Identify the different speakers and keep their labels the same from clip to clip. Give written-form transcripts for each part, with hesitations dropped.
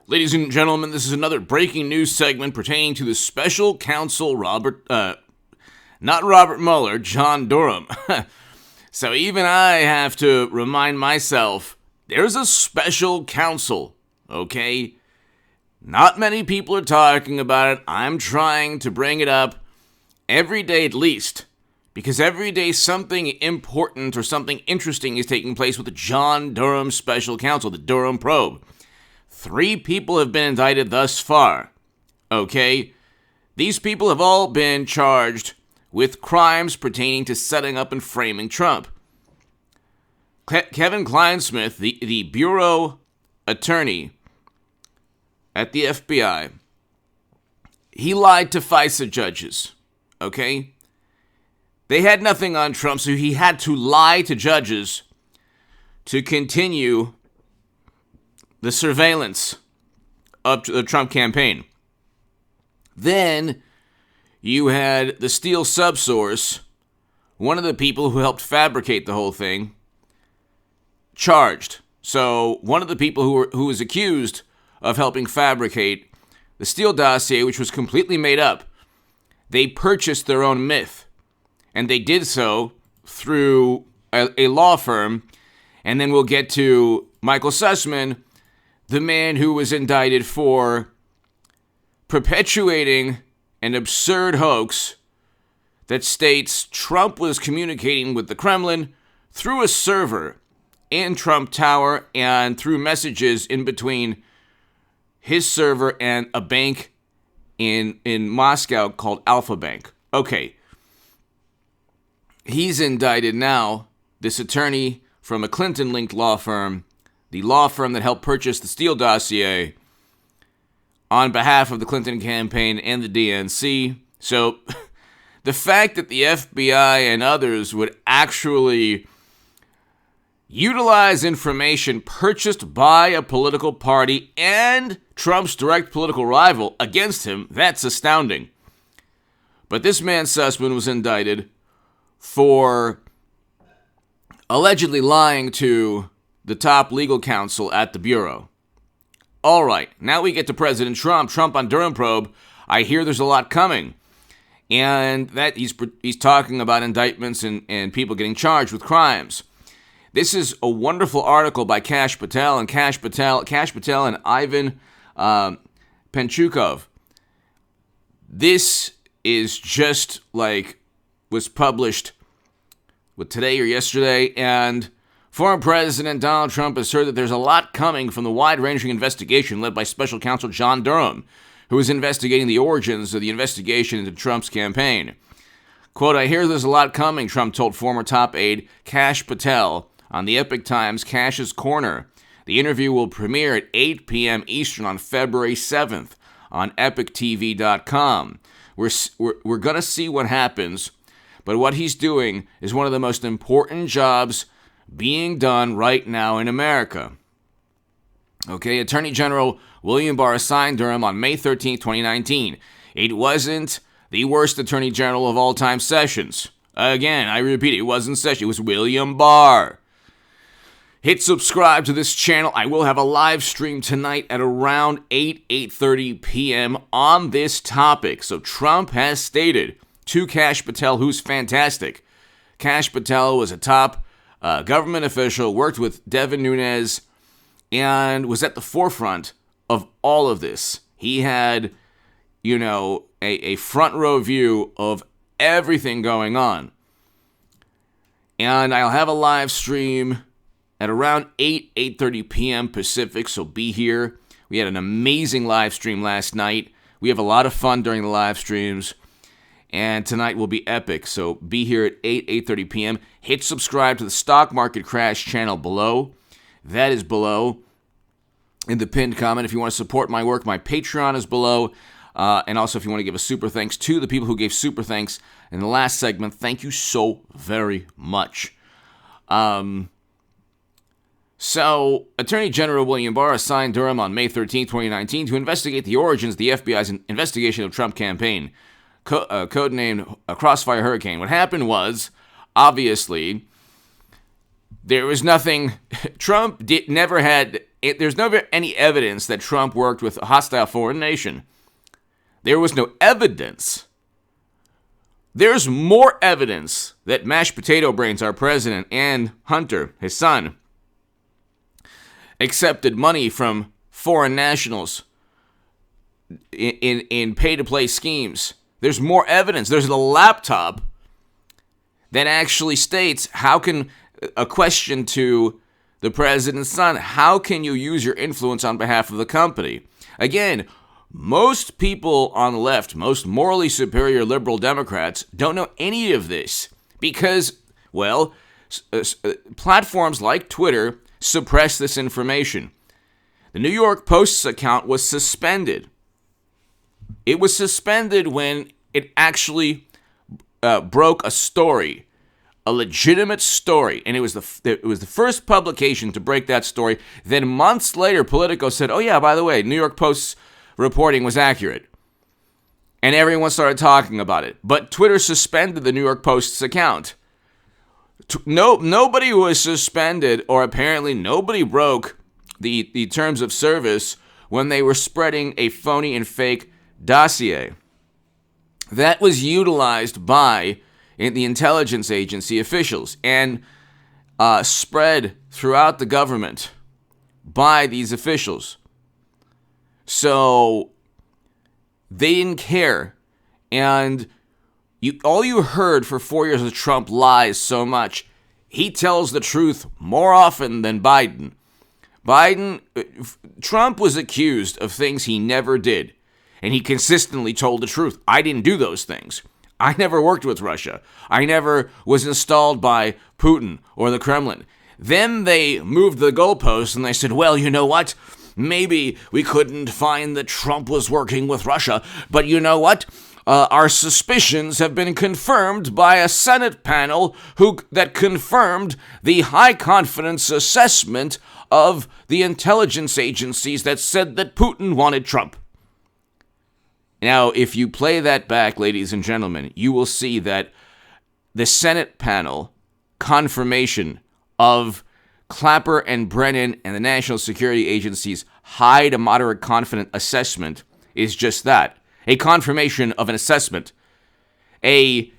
Speaker 1: Ladies and gentlemen, this is another breaking news segment pertaining to the special counsel not Robert Mueller, John Durham. So even I have to remind myself, there's a special counsel, okay? Not many people are talking about it. I'm trying to bring it up every day at least, because every day something important or something interesting is taking place with the John Durham special counsel, the Durham probe. 3 people have been indicted thus far, okay? These people have all been charged with crimes pertaining to setting up and framing Trump. Kevin Kleinsmith, the bureau attorney at the FBI, he lied to FISA judges, okay? They had nothing on Trump, so he had to lie to judges to continue the surveillance of the Trump campaign. Then you had the Steele subsource, one of the people who helped fabricate the whole thing, charged. So one of the people who was accused of helping fabricate the Steele dossier, which was completely made up, they purchased their own myth. And they did so through a law firm. And then we'll get to Michael Sussman, the man who was indicted for perpetuating an absurd hoax that states Trump was communicating with the Kremlin through a server in Trump Tower and through messages in between his server and a bank in Moscow called Alpha Bank. Okay. He's indicted now, this attorney from a Clinton-linked law firm, the law firm that helped purchase the Steele dossier on behalf of the Clinton campaign and the DNC. So the fact that the FBI and others would actually utilize information purchased by a political party and Trump's direct political rival against him, that's astounding. But this man, Sussman, was indicted for allegedly lying to the top legal counsel at the Bureau. All right, now we get to President Trump. Trump on Durham probe. I hear there's a lot coming. And that he's talking about indictments and people getting charged with crimes. This is a wonderful article by Kash Patel and Ivan Penchukov. This is just like was published today or yesterday, and former President Donald Trump has heard that there's a lot coming from the wide-ranging investigation led by special counsel John Durham, who is investigating the origins of the investigation into Trump's campaign. Quote, "I hear there's a lot coming," Trump told former top aide Kash Patel on the Epoch Times Kash's Corner. The interview will premiere at 8 p.m. Eastern on February 7th on EpochTV.com. We're going to see what happens, but what he's doing is one of the most important jobs being done right now in America. Okay, Attorney General William Barr assigned Durham on May 13, 2019. It wasn't the worst Attorney General of all time, Sessions. Again, I repeat, it wasn't Sessions, it was William Barr. Hit subscribe to this channel. I will have a live stream tonight at around 8:30 p.m. on this topic. So Trump has stated to Kash Patel, who's fantastic. Kash Patel was a top government official, worked with Devin Nunes, and was at the forefront of all of this. He had, a front row view of everything going on. And I'll have a live stream at around 8:30 p.m. Pacific, so be here. We had an amazing live stream last night. We have a lot of fun during the live streams. And tonight will be epic, so be here at 8:30 p.m. Hit subscribe to the Stock Market Crash channel below. That is below in the pinned comment. If you want to support my work, my Patreon is below. And also, if you want to give a super thanks to the people who gave super thanks in the last segment, thank you so very much. So, Attorney General William Barr assigned Durham on May 13, 2019 to investigate the origins of the FBI's investigation of Trump campaign, codenamed Crossfire Hurricane. What happened was, obviously, there was nothing. Trump never had there's never any evidence that Trump worked with a hostile foreign nation. There was no evidence. There's more evidence that Mashed Potato Brains, our president, and Hunter, his son, accepted money from foreign nationals in pay-to-play schemes. There's more evidence. There's a laptop that actually states a question to the president's son, how can you use your influence on behalf of the company? Again, most people on the left, most morally superior liberal Democrats, don't know any of this because, well, platforms like Twitter suppress this information. The New York Post's account was suspended. It was suspended when it actually broke a story, a legitimate story, and it was the first publication to break that story. Then months later, Politico said, "Oh yeah, by the way, New York Post's reporting was accurate," and everyone started talking about it. But Twitter suspended the New York Post's account. Nobody was suspended, or apparently nobody broke the terms of service when they were spreading a phony and fake dossier that was utilized by the intelligence agency officials and spread throughout the government by these officials. So they didn't care, and all you heard for 4 years of Trump lies so much. He tells the truth more often than Biden. Trump was accused of things he never did, and he consistently told the truth. I didn't do those things. I never worked with Russia. I never was installed by Putin or the Kremlin. Then they moved the goalposts and they said, well, you know what? Maybe we couldn't find that Trump was working with Russia, but you know what? Our suspicions have been confirmed by a Senate panel that confirmed the high confidence assessment of the intelligence agencies that said that Putin wanted Trump. Now, if you play that back, ladies and gentlemen, you will see that the Senate panel confirmation of Clapper and Brennan and the National Security Agency's high to moderate confident assessment is just that. A confirmation of an assessment. A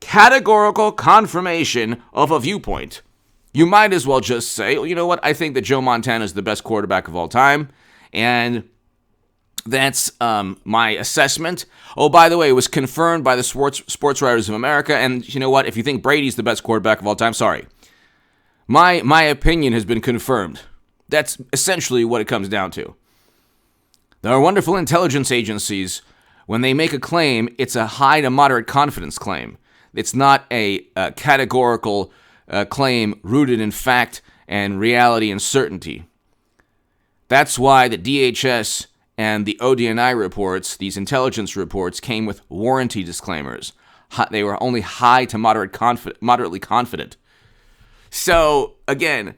Speaker 1: categorical confirmation of a viewpoint. You might as well just say, well, you know what? I think that Joe Montana is the best quarterback of all time, and that's my assessment. Oh, by the way, it was confirmed by the Sports Writers of America, and you know what? If you think Brady's the best quarterback of all time, sorry. My opinion has been confirmed. That's essentially what it comes down to. There are wonderful intelligence agencies. When they make a claim, it's a high to moderate confidence claim. It's not a categorical claim rooted in fact and reality and certainty. That's why the DHS and the ODNI reports, these intelligence reports, came with warranty disclaimers. They were only high to moderately confident. So, again,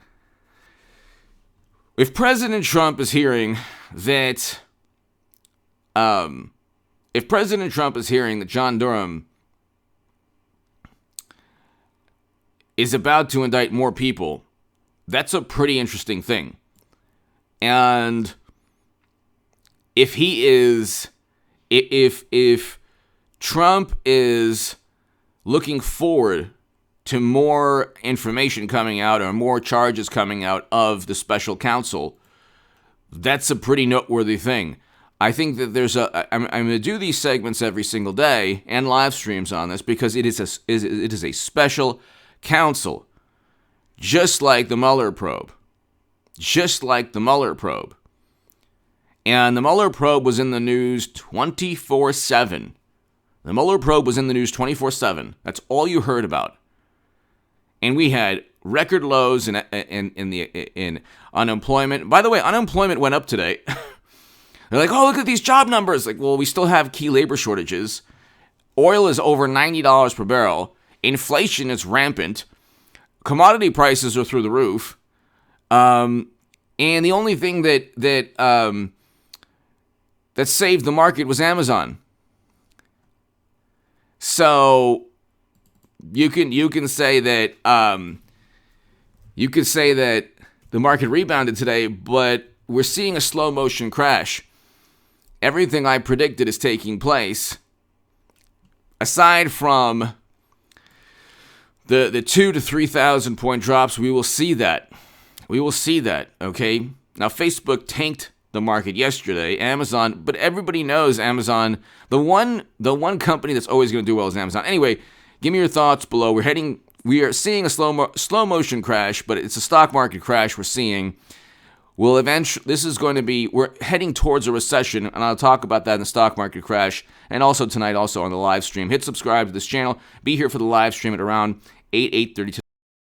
Speaker 1: if President Trump is hearing that, John Durham is about to indict more people, that's a pretty interesting thing. And if Trump is looking forward to more information coming out or more charges coming out of the special counsel, that's a pretty noteworthy thing. I think that I'm going to do these segments every single day and live streams on this because it is a special counsel, just like the Mueller probe. And the Mueller probe was in the news 24/7. The Mueller probe was in the news 24/7. That's all you heard about. And we had record lows in unemployment. By the way, unemployment went up today. They're like, oh, look at these job numbers. Like, well, we still have key labor shortages. Oil is over $90 per barrel. Inflation is rampant. Commodity prices are through the roof. And the only thing that saved the market was Amazon. So you can say that the market rebounded today, but we're seeing a slow motion crash. Everything I predicted is taking place. Aside from the 2 to 3,000 point drops, we will see that. We will see that, okay? Now, Facebook tanked the market yesterday. Amazon, but everybody knows Amazon. The one company that's always going to do well is Amazon. Anyway, give me your thoughts below. We are seeing a slow motion crash, but it's a stock market crash we're seeing. We're heading towards a recession, and I'll talk about that in the stock market crash, and also tonight, also on the live stream. Hit subscribe to this channel. Be here for the live stream at around 8:30.